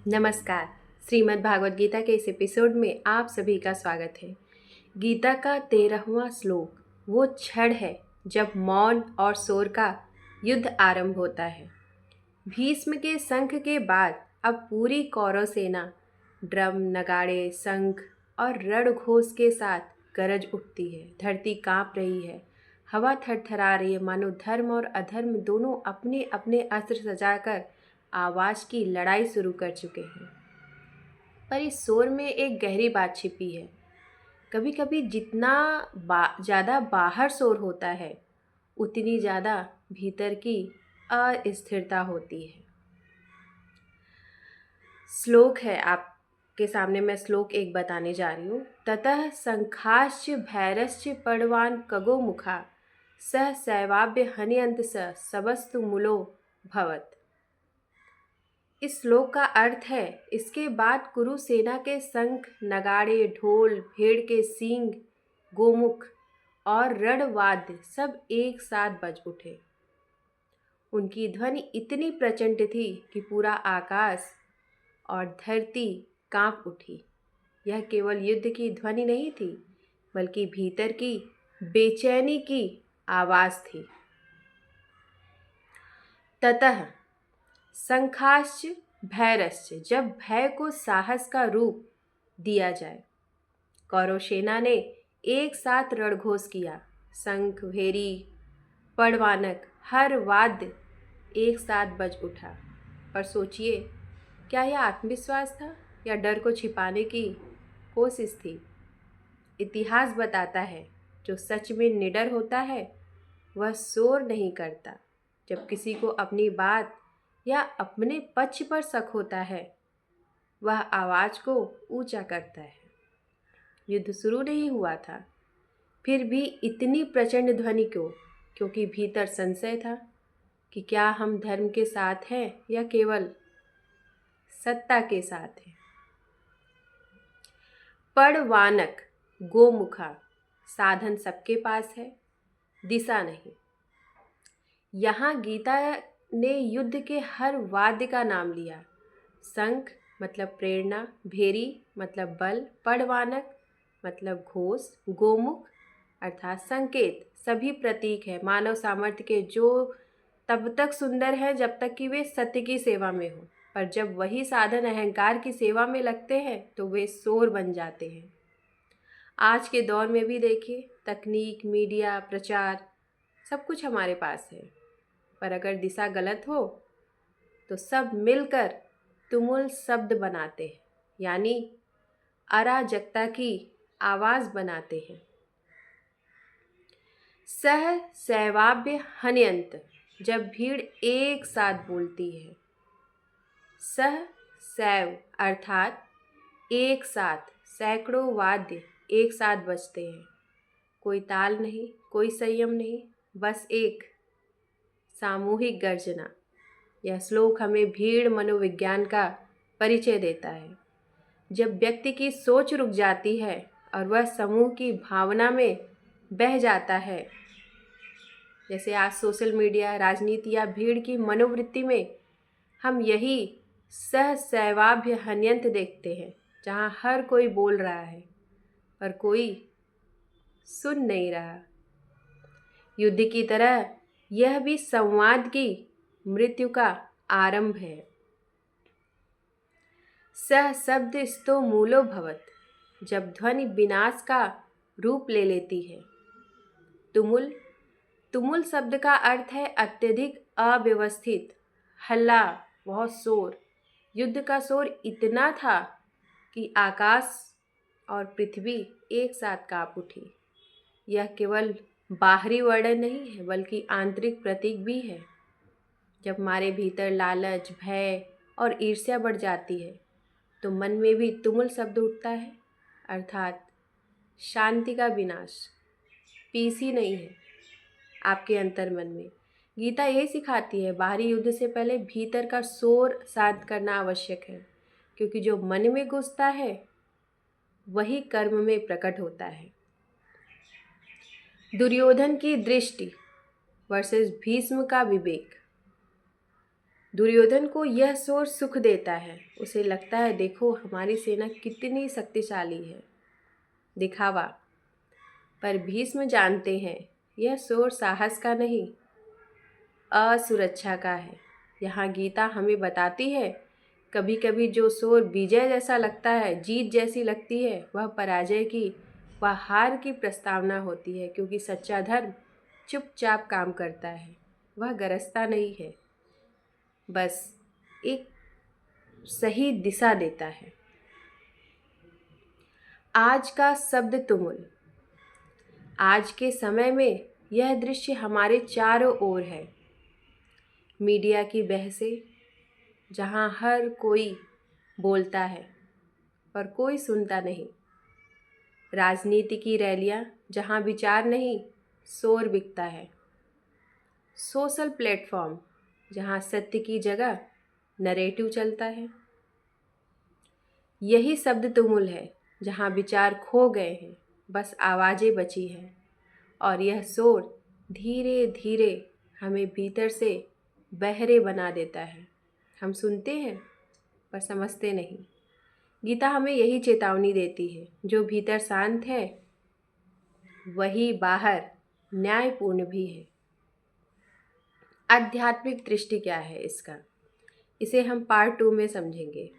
नमस्कार। श्रीमद् भागवत गीता के इस एपिसोड में आप सभी का स्वागत है। गीता का 13वां श्लोक वो क्षण है जब मौन और शोर का युद्ध आरंभ होता है। भीष्म के शंख के बाद अब पूरी कौरव सेना ड्रम, नगाड़े, शंख और रणघोष के साथ गरज उठती है। धरती कांप रही है, हवा थरथरा रही है, मानो धर्म और अधर्म दोनों अपने अपने अस्त्र सजाकर आवाज की लड़ाई शुरू कर चुके हैं। पर इस शोर में एक गहरी बात छिपी है। कभी कभी जितना ज़्यादा बाहर शोर होता है, उतनी ज़्यादा भीतर की अस्थिरता होती है। श्लोक है आपके सामने, मैं श्लोक एक बताने जा रही हूँ। ततः शंखाश्च भैरश्च पड़वान कगो मुखा सह सैवाभ्य हन्यंत स सबस्तु मूलो भवत। इस श्लोक का अर्थ है, इसके बाद कुरु सेना के शंख, नगाड़े, ढोल, भेड़ के सींग, गोमुख और रणवाद्य सब एक साथ बज उठे। उनकी ध्वनि इतनी प्रचंड थी कि पूरा आकाश और धरती कांप उठी। यह केवल युद्ध की ध्वनि नहीं थी, बल्कि भीतर की बेचैनी की आवाज थी। ततः शंखाश्च भैरश्च, जब भय को साहस का रूप दिया जाए। कौरव सेना ने एक साथ रणघोष किया। शंख, भेरी, पड़वानक, हर वाद्य एक साथ बज उठा। पर सोचिए, क्या यह आत्मविश्वास था या डर को छिपाने की कोशिश थी? इतिहास बताता है, जो सच में निडर होता है वह शोर नहीं करता। जब किसी को अपनी बात या अपने पक्ष पर शक होता है, वह आवाज को ऊंचा करता है। युद्ध शुरू नहीं हुआ था, फिर भी इतनी प्रचंड ध्वनि क्यों? क्योंकि भीतर संशय था कि क्या हम धर्म के साथ हैं या केवल सत्ता के साथ हैं। पड़वानक, गोमुखा, साधन सबके पास है, दिशा नहीं। यहाँ गीता ने युद्ध के हर वाद्य का नाम लिया। शंख मतलब प्रेरणा, भेरी मतलब बल, पड़वानक मतलब घोष, गोमुख अर्थात संकेत, सभी प्रतीक है मानव सामर्थ्य के, जो तब तक सुंदर है जब तक कि वे सत्य की सेवा में हो। पर जब वही साधन अहंकार की सेवा में लगते हैं तो वे शोर बन जाते हैं। आज के दौर में भी देखिए, तकनीक, मीडिया, प्रचार सब कुछ हमारे पास है, पर अगर दिशा गलत हो तो सब मिलकर तुमुल शब्द बनाते हैं, यानी अराजकता की आवाज बनाते हैं। सह सैवाभ्य हन्यंत, जब भीड़ एक साथ बोलती है। सह सैव अर्थात एक साथ, सैकड़ों वाद्य एक साथ बजते हैं। कोई ताल नहीं, कोई संयम नहीं, बस एक सामूहिक गर्जना। यह श्लोक हमें भीड़ मनोविज्ञान का परिचय देता है। जब व्यक्ति की सोच रुक जाती है और वह समूह की भावना में बह जाता है, जैसे आज सोशल मीडिया, राजनीति या भीड़ की मनोवृत्ति में हम यही सहसैवाभ्य हन्यंत देखते हैं, जहाँ हर कोई बोल रहा है पर कोई सुन नहीं रहा। युद्ध की तरह यह भी संवाद की मृत्यु का आरंभ है। सह शब्द स्तो मूलो भवत, जब ध्वनि विनाश का रूप ले लेती है। तुमुल, तुमुल शब्द का अर्थ है अत्यधिक अव्यवस्थित, हल्ला, बहुत शोर। युद्ध का शोर इतना था कि आकाश और पृथ्वी एक साथ कांप उठी। यह केवल बाहरी वर्णन नहीं है, बल्कि आंतरिक प्रतीक भी है। जब हमारे भीतर लालच, भय और ईर्ष्या बढ़ जाती है तो मन में भी तुमुल शब्द उठता है, अर्थात शांति का विनाश। पीस ही नहीं है आपके अंतर मन में। गीता यही सिखाती है, बाहरी युद्ध से पहले भीतर का शोर शांत करना आवश्यक है, क्योंकि जो मन में घुसता है वही कर्म में प्रकट होता है। दुर्योधन की दृष्टि वर्सेस भीष्म का विवेक। दुर्योधन को यह शोर सुख देता है। उसे लगता है देखो हमारी सेना कितनी शक्तिशाली है, दिखावा। पर भीष्म जानते हैं यह शोर साहस का नहीं, असुरक्षा का है। यहाँ गीता हमें बताती है कभी कभी जो शोर विजय जैसा लगता है, जीत जैसी लगती है, वह पराजय की, वह हार की प्रस्तावना होती है। क्योंकि सच्चा धर्म चुपचाप काम करता है, वह गरजता नहीं है, बस एक सही दिशा देता है। आज का शब्द तुमुल। आज के समय में यह दृश्य हमारे चारों ओर है। मीडिया की बहसें, जहाँ हर कोई बोलता है पर कोई सुनता नहीं। राजनीति की रैलियाँ, जहाँ विचार नहीं शोर बिकता है। सोशल प्लेटफॉर्म, जहाँ सत्य की जगह नरेटिव चलता है। यही शब्द तुमुल है, जहाँ विचार खो गए हैं, बस आवाज़ें बची हैं। और यह शोर धीरे धीरे हमें भीतर से बहरे बना देता है। हम सुनते हैं पर समझते नहीं। गीता हमें यही चेतावनी देती है, जो भीतर शांत है वही बाहर न्यायपूर्ण भी है। आध्यात्मिक दृष्टि क्या है इसका, इसे हम पार्ट 2 में समझेंगे।